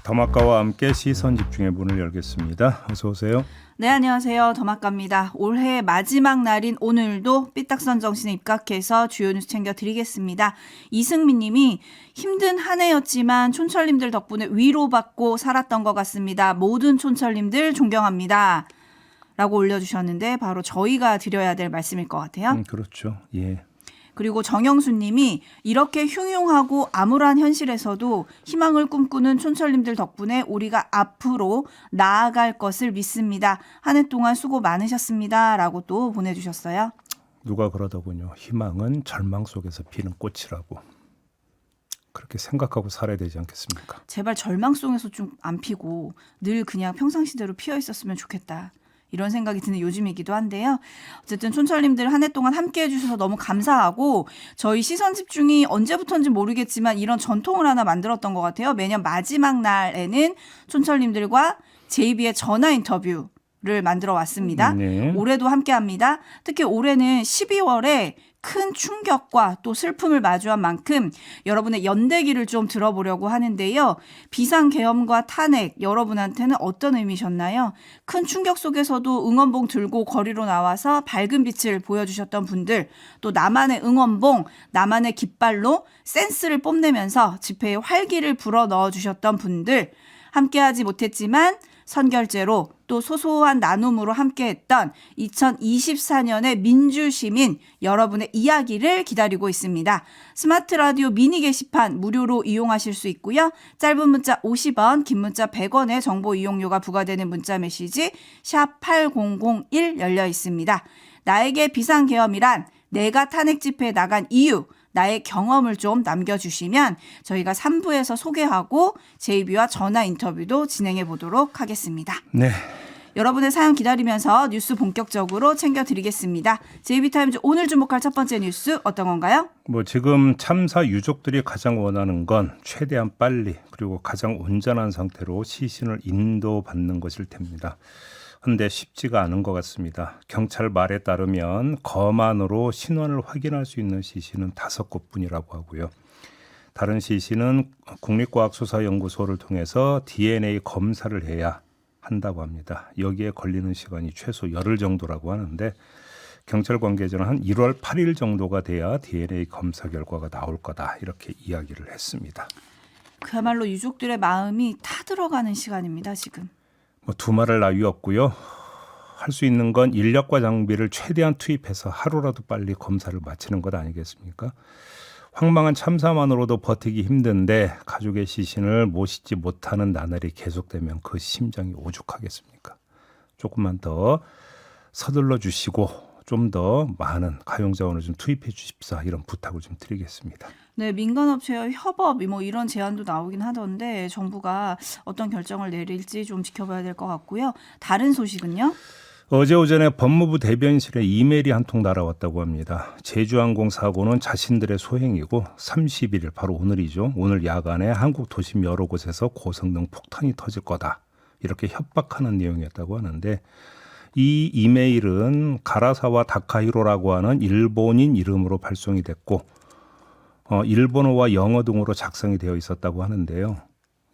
더마카와 함께 시선 집중의 문을 열겠습니다. 어서 오세요. 네, 안녕하세요. 더마카입니다. 올해 마지막 날인 오늘도 삐딱선 정신에 입각해서 주요 뉴스 챙겨드리겠습니다. 이승민 님이 힘든 한 해였지만 촌철님들 덕분에 위로받고 살았던 것 같습니다. 모든 촌철님들 존경합니다. 라고 올려주셨는데 바로 저희가 드려야 될 말씀일 것 같아요. 그렇죠. 예. 그리고 정영수 님이 이렇게 흉흉하고 암울한 현실에서도 희망을 꿈꾸는 촌철님들 덕분에 우리가 앞으로 나아갈 것을 믿습니다. 한 해 동안 수고 많으셨습니다. 라고 또 보내주셨어요. 누가 그러더군요. 희망은 절망 속에서 피는 꽃이라고. 그렇게 생각하고 살아야 되지 않겠습니까? 제발 절망 속에서 좀 안 피고 늘 그냥 평상시대로 피어 있었으면 좋겠다. 이런 생각이 드는 요즘이기도 한데요. 어쨌든 촌철님들 한 해 동안 함께해 주셔서 너무 감사하고 저희 시선 집중이 언제부터인지 모르겠지만 이런 전통을 하나 만들었던 것 같아요. 매년 마지막 날에는 촌철님들과 JB의 전화 인터뷰를 만들어 왔습니다. 네. 올해도 함께합니다. 특히 올해는 12월에 큰 충격과 또 슬픔을 마주한 만큼 여러분의 연대기를 좀 들어보려고 하는데요. 비상계엄과 탄핵 여러분한테는 어떤 의미셨나요? 큰 충격 속에서도 응원봉 들고 거리로 나와서 밝은 빛을 보여주셨던 분들, 또 나만의 응원봉, 나만의 깃발로 센스를 뽐내면서 집회에 활기를 불어 넣어주셨던 분들, 함께하지 못했지만 선결제로 또 소소한 나눔으로 함께했던 2024년의 민주시민 여러분의 이야기를 기다리고 있습니다. 스마트 라디오 미니 게시판 무료로 이용하실 수 있고요. 짧은 문자 50원, 긴 문자 100원의 정보 이용료가 부과되는 문자 메시지 샵 8001 열려 있습니다. 나에게 비상계엄이란 내가 탄핵 집회에 나간 이유, 나의 경험을 좀 남겨주시면 저희가 3부에서 소개하고 JB와 전화 인터뷰도 진행해 보도록 하겠습니다. 네. 여러분의 사연 기다리면서 뉴스 본격적으로 챙겨드리겠습니다. JB타임즈 오늘 주목할 첫 번째 뉴스 어떤 건가요? 지금 참사 유족들이 가장 원하는 건 최대한 빨리 그리고 가장 온전한 상태로 시신을 인도받는 것일 텐니다. 그런데 쉽지가 않은 것 같습니다. 경찰 말에 따르면 검안으로 신원을 확인할 수 있는 시신은 5곳뿐이라고 하고요. 다른 시신은 국립과학수사연구소를 통해서 DNA 검사를 해야 한다고 합니다. 여기에 걸리는 시간이 최소 열흘 정도라고 하는데 경찰 관계자는 한 1월 8일 정도가 돼야 DNA 검사 결과가 나올 거다 이렇게 이야기를 했습니다. 그야말로 유족들의 마음이 타들어가는 시간입니다. 지금. 두말할 나위 없고요. 할 수 있는 건 인력과 장비를 최대한 투입해서 하루라도 빨리 검사를 마치는 것 아니겠습니까? 황망한 참사만으로도 버티기 힘든데 가족의 시신을 모시지 못하는 나날이 계속되면 그 심정이 오죽하겠습니까? 조금만 더 서둘러 주시고 좀 더 많은 가용 자원을 좀 투입해 주십사 이런 부탁을 좀 드리겠습니다. 네, 민간업체와 협업 이런 제안도 나오긴 하던데 정부가 어떤 결정을 내릴지 좀 지켜봐야 될 것 같고요. 다른 소식은요? 어제 오전에 법무부 대변실에 이메일이 한 통 날아왔다고 합니다. 제주항공 사고는 자신들의 소행이고 31일 바로 오늘이죠. 오늘 야간에 한국 도심 여러 곳에서 고성능 폭탄이 터질 거다. 이렇게 협박하는 내용이었다고 하는데 이 이메일은 가라사와 다카히로라고 하는 일본인 이름으로 발송이 됐고 일본어와 영어 등으로 작성이 되어 있었다고 하는데요.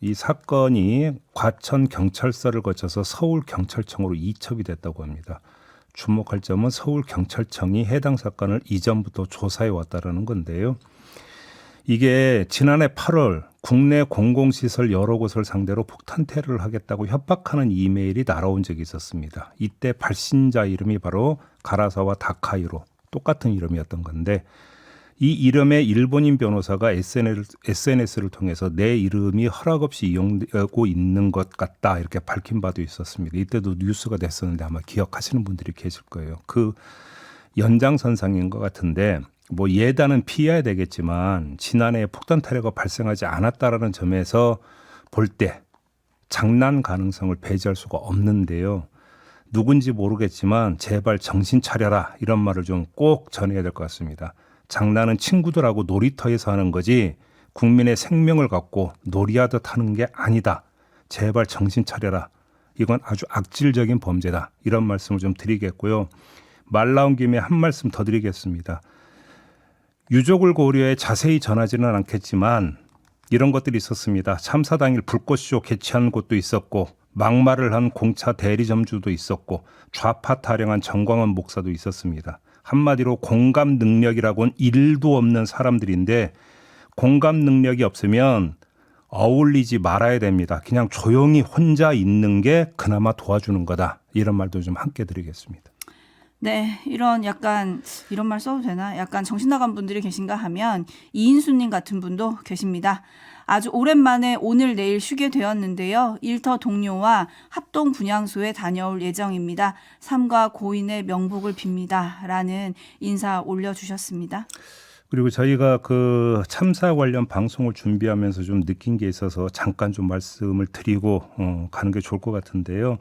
이 사건이 과천경찰서를 거쳐서 서울경찰청으로 이첩이 됐다고 합니다. 주목할 점은 서울경찰청이 해당 사건을 이전부터 조사해 왔다는 건데요. 이게 지난해 8월 국내 공공시설 여러 곳을 상대로 폭탄 테러를 하겠다고 협박하는 이메일이 날아온 적이 있었습니다. 이때 발신자 이름이 바로 가라사와 다카히로 똑같은 이름이었던 건데 이 이름의 일본인 변호사가 SNS를 통해서 내 이름이 허락 없이 이용되고 있는 것 같다 이렇게 밝힌 바도 있었습니다. 이때도 뉴스가 됐었는데 아마 기억하시는 분들이 계실 거예요. 그 연장선상인 것 같은데 예단은 피해야 되겠지만 지난해 폭탄 테러가 발생하지 않았다라는 점에서 볼 때 장난 가능성을 배제할 수가 없는데요. 누군지 모르겠지만 제발 정신 차려라 이런 말을 좀 꼭 전해야 될 것 같습니다. 장난은 친구들하고 놀이터에서 하는 거지 국민의 생명을 갖고 놀이하듯 하는 게 아니다. 제발 정신 차려라. 이건 아주 악질적인 범죄다. 이런 말씀을 좀 드리겠고요. 말 나온 김에 한 말씀 더 드리겠습니다. 유족을 고려해 자세히 전하지는 않겠지만 이런 것들이 있었습니다. 참사 당일 불꽃쇼 개최한 곳도 있었고 막말을 한 공차 대리점주도 있었고 좌파 타령한 정광훈 목사도 있었습니다. 한마디로 공감 능력이라고는 1도 없는 사람들인데 공감 능력이 없으면 어울리지 말아야 됩니다. 그냥 조용히 혼자 있는 게 그나마 도와주는 거다. 이런 말도 좀 함께 드리겠습니다. 네, 이런 말 써도 되나? 약간 정신 나간 분들이 계신가 하면 이인수님 같은 분도 계십니다. 아주 오랜만에 오늘 내일 쉬게 되었는데요. 일터 동료와 합동 분향소에 다녀올 예정입니다. 삼가 고인의 명복을 빕니다. 라는 인사 올려주셨습니다. 그리고 저희가 그 참사 관련 방송을 준비하면서 좀 느낀 게 있어서 잠깐 좀 말씀을 드리고 가는 게 좋을 것 같은데요.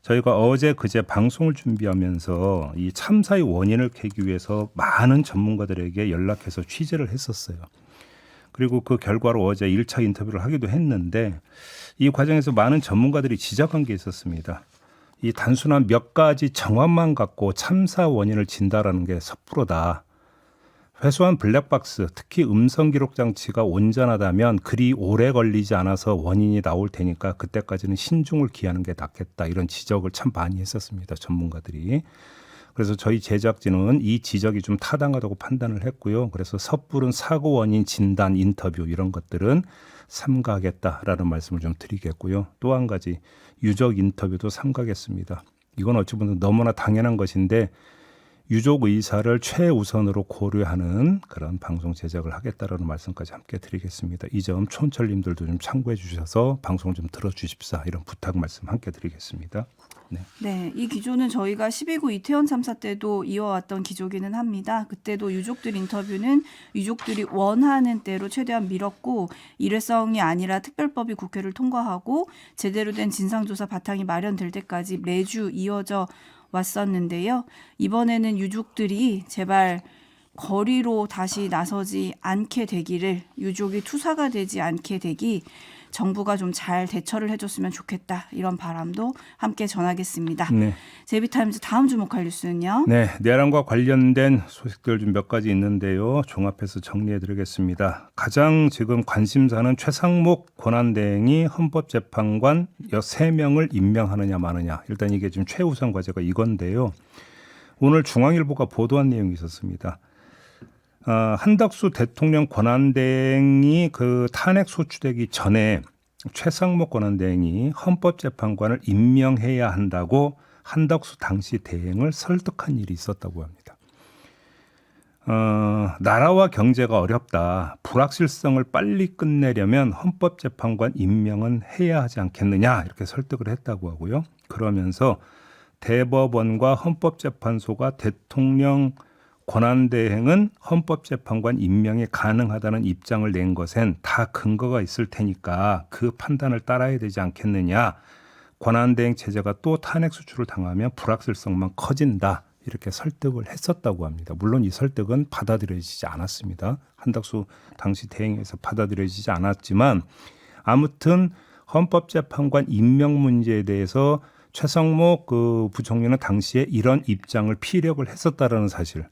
저희가 어제 그제 방송을 준비하면서 이 참사의 원인을 캐기 위해서 많은 전문가들에게 연락해서 취재를 했었어요. 그리고 그 결과로 어제 1차 인터뷰를 하기도 했는데 이 과정에서 많은 전문가들이 지적한 게 있었습니다. 이 단순한 몇 가지 정황만 갖고 참사 원인을 진단하는 게 섣부르다. 회수한 블랙박스, 특히 음성 기록 장치가 온전하다면 그리 오래 걸리지 않아서 원인이 나올 테니까 그때까지는 신중을 기하는 게 낫겠다. 이런 지적을 참 많이 했었습니다. 전문가들이. 그래서 저희 제작진은 이 지적이 좀 타당하다고 판단을 했고요. 그래서 섣부른 사고 원인 진단 인터뷰 이런 것들은 삼가하겠다라는 말씀을 좀 드리겠고요. 또 한 가지 유족 인터뷰도 삼가겠습니다. 이건 어찌 보면 너무나 당연한 것인데 유족 의사를 최우선으로 고려하는 그런 방송 제작을 하겠다라는 말씀까지 함께 드리겠습니다. 이 점 촌철님들도 좀 참고해 주셔서 방송 좀 들어주십사 이런 부탁 말씀 함께 드리겠습니다. 네, 이 기조는 저희가 12구 이태원 참사 때도 이어왔던 기조기는 합니다. 그때도 유족들 인터뷰는 유족들이 원하는 대로 최대한 미뤘고 일회성이 아니라 특별법이 국회를 통과하고 제대로 된 진상조사 바탕이 마련될 때까지 매주 이어져 왔었는데요. 이번에는 유족들이 제발 거리로 다시 나서지 않게 되기를, 유족이 투사가 되지 않게 되기 정부가 좀 잘 대처를 해줬으면 좋겠다. 이런 바람도 함께 전하겠습니다. 네. 제비타임즈 다음 주목할 뉴스는요. 네, 내란과 관련된 소식들 좀 몇 가지 있는데요. 종합해서 정리해드리겠습니다. 가장 지금 관심사는 최상목 권한대행이 헌법재판관 3명을 임명하느냐 마느냐. 일단 이게 지금 최우선 과제가 이건데요. 오늘 중앙일보가 보도한 내용이 있었습니다. 한덕수 대통령 권한대행이 그 탄핵 소추되기 전에 최상목 권한대행이 헌법재판관을 임명해야 한다고 한덕수 당시 대행을 설득한 일이 있었다고 합니다. 나라와 경제가 어렵다. 불확실성을 빨리 끝내려면 헌법재판관 임명은 해야 하지 않겠느냐 이렇게 설득을 했다고 하고요. 그러면서 대법원과 헌법재판소가 대통령 권한대행은 헌법재판관 임명이 가능하다는 입장을 낸 것엔 다 근거가 있을 테니까 그 판단을 따라야 되지 않겠느냐. 권한대행 체제가 또 탄핵 수출을 당하면 불확실성만 커진다. 이렇게 설득을 했었다고 합니다. 물론 이 설득은 받아들여지지 않았습니다. 한덕수 당시 대행에서 받아들여지지 않았지만 아무튼 헌법재판관 임명 문제에 대해서 최상목 그 부총리는 당시에 이런 입장을 피력을 했었다라는 사실.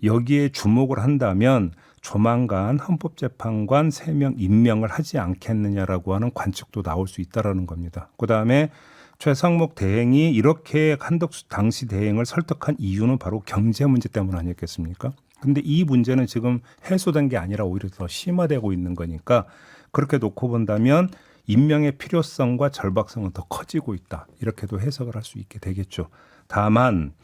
여기에 주목을 한다면 조만간 헌법재판관 3명 임명을 하지 않겠느냐라고 하는 관측도 나올 수 있다라는 겁니다. 그다음에 최상목 대행이 이렇게 한덕수 당시 대행을 설득한 이유는 바로 경제 문제 때문 아니었겠습니까? 근데 이 문제는 지금 해소된 게 아니라 오히려 더 심화되고 있는 거니까 그렇게 놓고 본다면 임명의 필요성과 절박성은 더 커지고 있다. 이렇게도 해석을 할 수 있게 되겠죠. 다만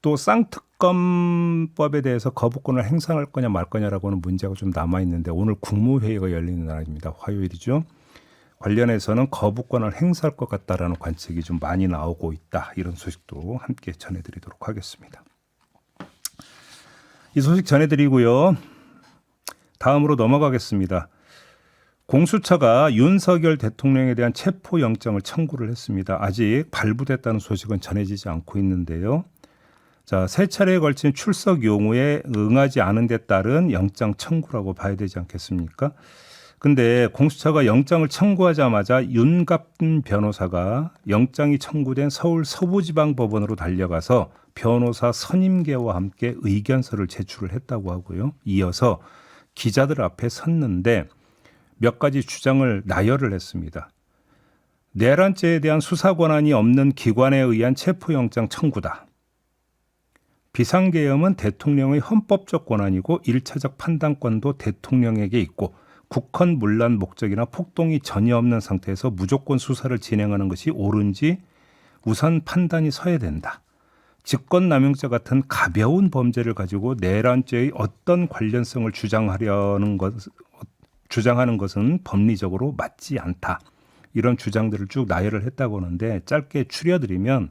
또 쌍특검법에 대해서 거부권을 행사할 거냐 말 거냐라고는 문제가 좀 남아있는데 오늘 국무회의가 열리는 날입니다. 화요일이죠. 관련해서는 거부권을 행사할 것 같다라는 관측이 좀 많이 나오고 있다. 이런 소식도 함께 전해드리도록 하겠습니다. 이 소식 전해드리고요. 다음으로 넘어가겠습니다. 공수처가 윤석열 대통령에 대한 체포영장을 청구를 했습니다. 아직 발부됐다는 소식은 전해지지 않고 있는데요. 자, 3차례에 걸친 출석 요구에 응하지 않은 데 따른 영장 청구라고 봐야 되지 않겠습니까? 근데 공수처가 영장을 청구하자마자 윤갑준 변호사가 영장이 청구된 서울 서부지방법원으로 달려가서 변호사 선임계와 함께 의견서를 제출을 했다고 하고요. 이어서 기자들 앞에 섰는데 몇 가지 주장을 나열을 했습니다. 내란죄에 대한 수사 권한이 없는 기관에 의한 체포영장 청구다. 비상계엄은 대통령의 헌법적 권한이고 1차적 판단권도 대통령에게 있고 국헌 문란 목적이나 폭동이 전혀 없는 상태에서 무조건 수사를 진행하는 것이 옳은지 우선 판단이 서야 된다. 직권남용죄 같은 가벼운 범죄를 가지고 내란죄의 어떤 관련성을 주장하는 것은 법리적으로 맞지 않다. 이런 주장들을 쭉 나열을 했다고 하는데 짧게 추려드리면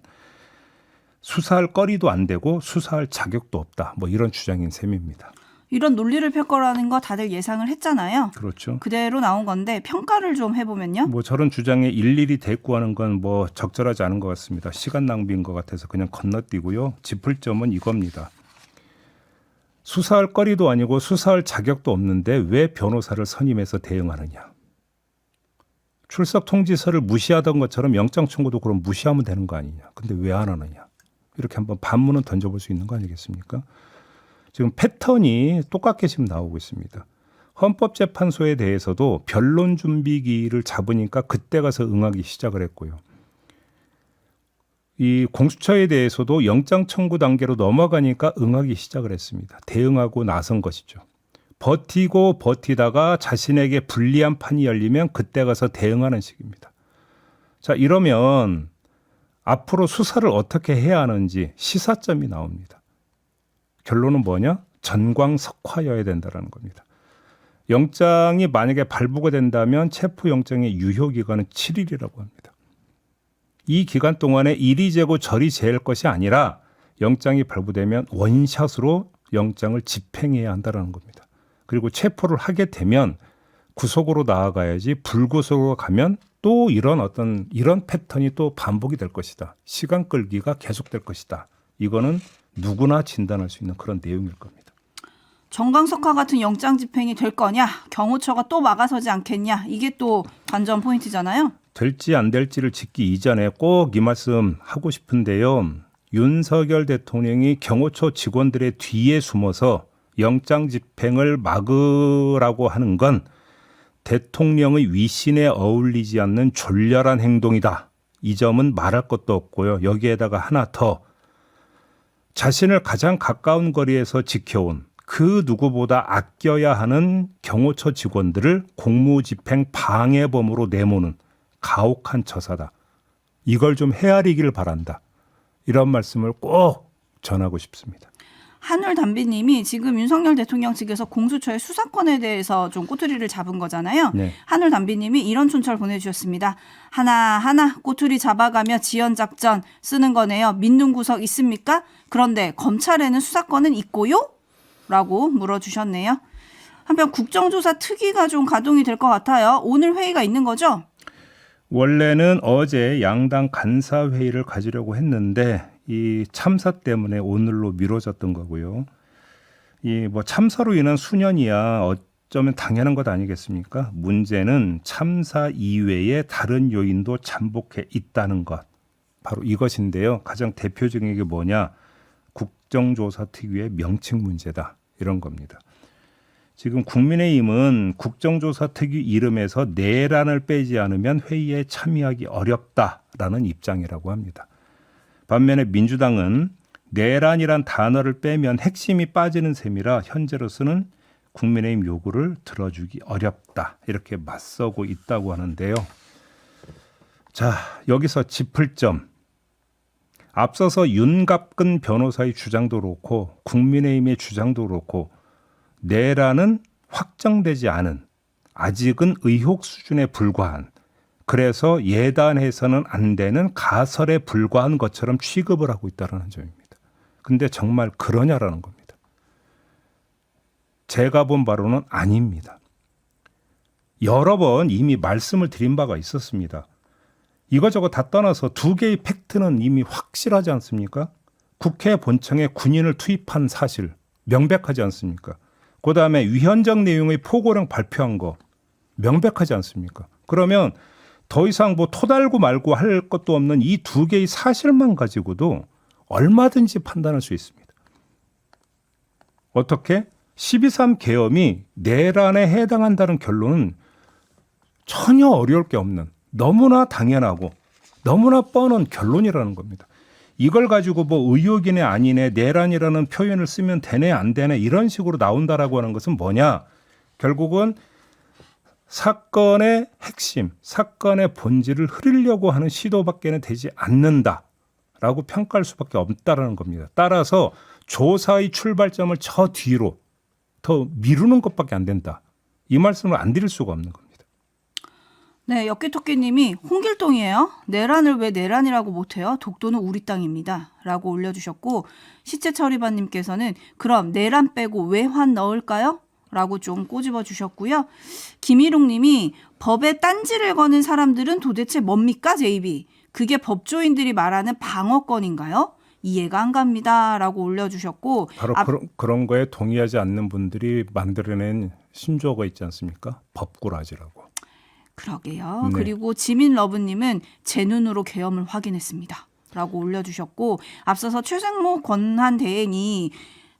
수사할 거리도 안 되고 수사할 자격도 없다. 뭐 이런 주장인 셈입니다. 이런 논리를 펼 거라는 거 다들 예상을 했잖아요. 그렇죠. 그대로 나온 건데 평가를 좀 해보면요. 뭐 저런 주장에 일일이 대꾸하는 건 뭐 적절하지 않은 것 같습니다. 시간 낭비인 것 같아서 그냥 건너뛰고요. 짚을 점은 이겁니다. 수사할 거리도 아니고 수사할 자격도 없는데 왜 변호사를 선임해서 대응하느냐. 출석 통지서를 무시하던 것처럼 영장 청구도 그럼 무시하면 되는 거 아니냐. 근데 왜 안 하느냐. 이렇게 한번 반문은 던져볼 수 있는 거 아니겠습니까? 지금 패턴이 똑같게 지금 나오고 있습니다. 헌법재판소에 대해서도 변론 준비기를 잡으니까 그때 가서 응하기 시작을 했고요. 이 공수처에 대해서도 영장 청구 단계로 넘어가니까 응하기 시작을 했습니다. 대응하고 나선 것이죠. 버티고 버티다가 자신에게 불리한 판이 열리면 그때 가서 대응하는 식입니다. 자, 이러면 앞으로 수사를 어떻게 해야 하는지 시사점이 나옵니다. 결론은 뭐냐? 전광석화여야 된다는 겁니다. 영장이 만약에 발부가 된다면 체포영장의 유효기간은 7일이라고 합니다. 이 기간 동안에 이리 재고 저리 재일 것이 아니라 영장이 발부되면 원샷으로 영장을 집행해야 한다는 겁니다. 그리고 체포를 하게 되면 구속으로 나아가야지 불구속으로 가면 또 이런 패턴이 또 반복이 될 것이다. 시간 끌기가 계속될 것이다. 이거는 누구나 진단할 수 있는 그런 내용일 겁니다. 정광석화 같은 영장 집행이 될 거냐, 경호처가 또 막아서지 않겠냐, 이게 또 관전 포인트잖아요. 될지 안 될지를 짓기 이전에 꼭 이 말씀 하고 싶은데요. 윤석열 대통령이 경호처 직원들의 뒤에 숨어서 영장 집행을 막으라고 하는 건 대통령의 위신에 어울리지 않는 졸렬한 행동이다. 이 점은 말할 것도 없고요. 여기에다가 하나 더. 자신을 가장 가까운 거리에서 지켜온 그 누구보다 아껴야 하는 경호처 직원들을 공무집행 방해범으로 내모는 가혹한 처사다. 이걸 좀 헤아리기를 바란다. 이런 말씀을 꼭 전하고 싶습니다. 한울담비님이 지금 윤석열 대통령 측에서 공수처의 수사권에 대해서 좀 꼬투리를 잡은 거잖아요. 네. 한울담비님이 이런 촌철 보내주셨습니다. 하나하나 꼬투리 잡아가며 지연작전 쓰는 거네요. 믿는 구석 있습니까? 그런데 검찰에는 수사권은 있고요? 라고 물어주셨네요. 한편 국정조사 특위가 좀 가동이 될 것 같아요. 오늘 회의가 있는 거죠? 원래는 어제 양당 간사회의를 가지려고 했는데 이 참사 때문에 오늘로 미뤄졌던 거고요. 이 뭐 참사로 인한 수년이야 어쩌면 당연한 것 아니겠습니까? 문제는 참사 이외에 다른 요인도 잠복해 있다는 것. 바로 이것인데요. 가장 대표적인 게 뭐냐? 국정조사 특위의 명칭 문제다. 이런 겁니다. 지금 국민의힘은 국정조사 특위 이름에서 내란을 빼지 않으면 회의에 참여하기 어렵다라는 입장이라고 합니다. 반면에 민주당은 내란이란 단어를 빼면 핵심이 빠지는 셈이라 현재로서는 국민의힘 요구를 들어주기 어렵다. 이렇게 맞서고 있다고 하는데요. 자, 여기서 짚을 점. 앞서서 윤갑근 변호사의 주장도 그렇고 국민의힘의 주장도 그렇고 내란은 확정되지 않은 아직은 의혹 수준에 불과한 그래서 예단해서는 안 되는 가설에 불과한 것처럼 취급을 하고 있다는 점입니다. 근데 정말 그러냐라는 겁니다. 제가 본 바로는 아닙니다. 여러 번 이미 말씀을 드린 바가 있었습니다. 이거저거 다 떠나서 두 개의 팩트는 이미 확실하지 않습니까? 국회 본청에 군인을 투입한 사실 명백하지 않습니까? 그다음에 위헌적 내용의 포고령 발표한 거 명백하지 않습니까? 그러면 더 이상 뭐 토달고 말고 할 것도 없는 이 두 개의 사실만 가지고도 얼마든지 판단할 수 있습니다. 어떻게? 12.3 계엄이 내란에 해당한다는 결론은 전혀 어려울 게 없는 너무나 당연하고 너무나 뻔한 결론이라는 겁니다. 이걸 가지고 뭐 의혹이네 아니네 내란이라는 표현을 쓰면 되네 안 되네 이런 식으로 나온다라고 하는 것은 뭐냐? 결국은 사건의 핵심, 사건의 본질을 흐리려고 하는 시도밖에는 되지 않는다라고 평가할 수밖에 없다라는 겁니다. 따라서 조사의 출발점을 저 뒤로 더 미루는 것밖에 안 된다. 이 말씀을 안 드릴 수가 없는 겁니다. 네, 엽기토끼님이 홍길동이에요. 내란을 왜 내란이라고 못해요? 독도는 우리 땅입니다. 라고 올려주셨고 시체처리반님께서는 그럼 내란 빼고 왜 환 넣을까요? 라고 좀 꼬집어 주셨고요. 김희롱님이 법에 딴지를 거는 사람들은 도대체 뭡니까 JB? 그게 법조인들이 말하는 방어권인가요? 이해가 안 갑니다. 라고 올려주셨고 바로 그런 거에 동의하지 않는 분들이 만들어낸 신조어가 있지 않습니까? 법꾸라지라고. 그러게요. 네. 그리고 지민러브님은 제 눈으로 계엄을 확인했습니다. 라고 올려주셨고 앞서서 최생목 권한대행이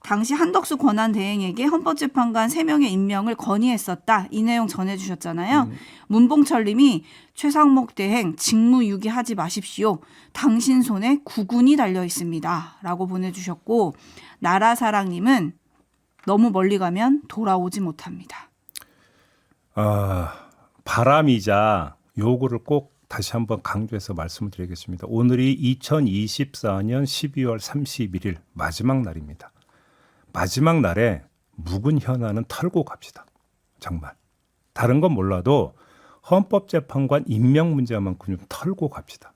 당시 한덕수 권한대행에게 헌법재판관 3명의 임명을 건의했었다. 이 내용 전해주셨잖아요. 문봉철 님이 최상목 대행 직무유기하지 마십시오. 당신 손에 구군이 달려 있습니다. 라고 보내주셨고 나라사랑님은 너무 멀리 가면 돌아오지 못합니다. 바람이자 요거를 꼭 다시 한번 강조해서 말씀을 드리겠습니다. 오늘이 2024년 12월 31일 마지막 날입니다. 마지막 날에 묵은 현안은 털고 갑시다. 정말. 다른 건 몰라도 헌법재판관 임명 문제만큼 좀 털고 갑시다.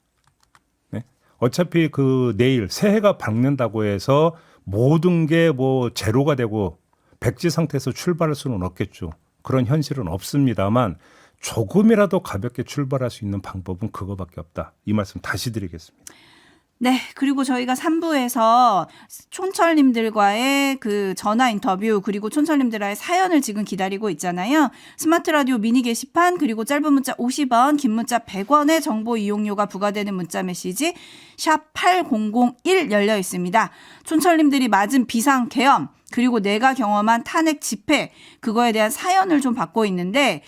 네? 어차피 그 내일 새해가 밝는다고 해서 모든 게 뭐 제로가 되고 백지 상태에서 출발할 수는 없겠죠. 그런 현실은 없습니다만 조금이라도 가볍게 출발할 수 있는 방법은 그거밖에 없다. 이 말씀 다시 드리겠습니다. 네, 그리고 저희가 3부에서 촌철님들과의 그 전화 인터뷰 그리고 촌철님들과의 사연을 지금 기다리고 있잖아요. 스마트 라디오 미니 게시판 그리고 짧은 문자 50원, 긴 문자 100원의 정보 이용료가 부과되는 문자 메시지 샵 8001 열려 있습니다. 촌철님들이 맞은 비상 계엄 그리고 내가 경험한 탄핵 집회 그거에 대한 사연을 좀 받고 있는데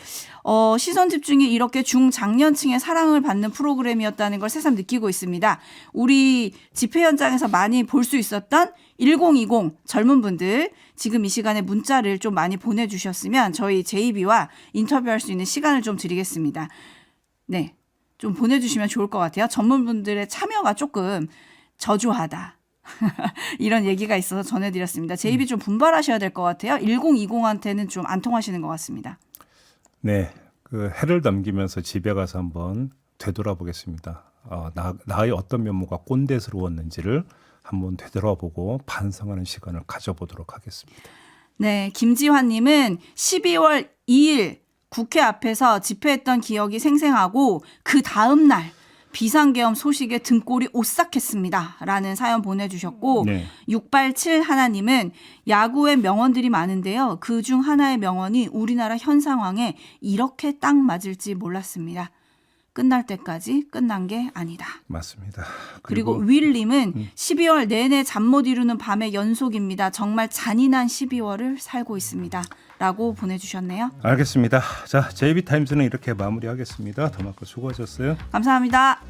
시선 집중이 이렇게 중장년층의 사랑을 받는 프로그램이었다는 걸 새삼 느끼고 있습니다. 우리 집회 현장에서 많이 볼 수 있었던 1020 젊은 분들 지금 이 시간에 문자를 좀 많이 보내주셨으면 저희 JB와 인터뷰할 수 있는 시간을 좀 드리겠습니다. 네, 좀 보내주시면 좋을 것 같아요. 전문 분들의 참여가 조금 저조하다. 이런 얘기가 있어서 전해드렸습니다. JB 좀 분발하셔야 될 것 같아요. 1020한테는 좀 안 통하시는 것 같습니다. 네, 그 해를 넘기면서 집에 가서 한번 되돌아보겠습니다. 나의 어떤 면모가 꼰대스러웠는지를 한번 되돌아보고 반성하는 시간을 가져보도록 하겠습니다. 네, 김지환님은 12월 2일 국회 앞에서 집회했던 기억이 생생하고 그 다음 날 비상계엄 소식에 등골이 오싹했습니다. 라는 사연 보내주셨고 네. 687 하나님은 야구의 명언들이 많은데요. 그중 하나의 명언이 우리나라 현 상황에 이렇게 딱 맞을지 몰랐습니다. 끝날 때까지 끝난 게 아니다. 맞습니다. 그리고 윌님은 12월 내내 잠 못 이루는 밤의 연속입니다. 정말 잔인한 12월을 살고 있습니다. 라고 보내주셨네요. 알겠습니다. 자, JB타임즈는 이렇게 마무리하겠습니다. 더마크 수고하셨어요. 감사합니다.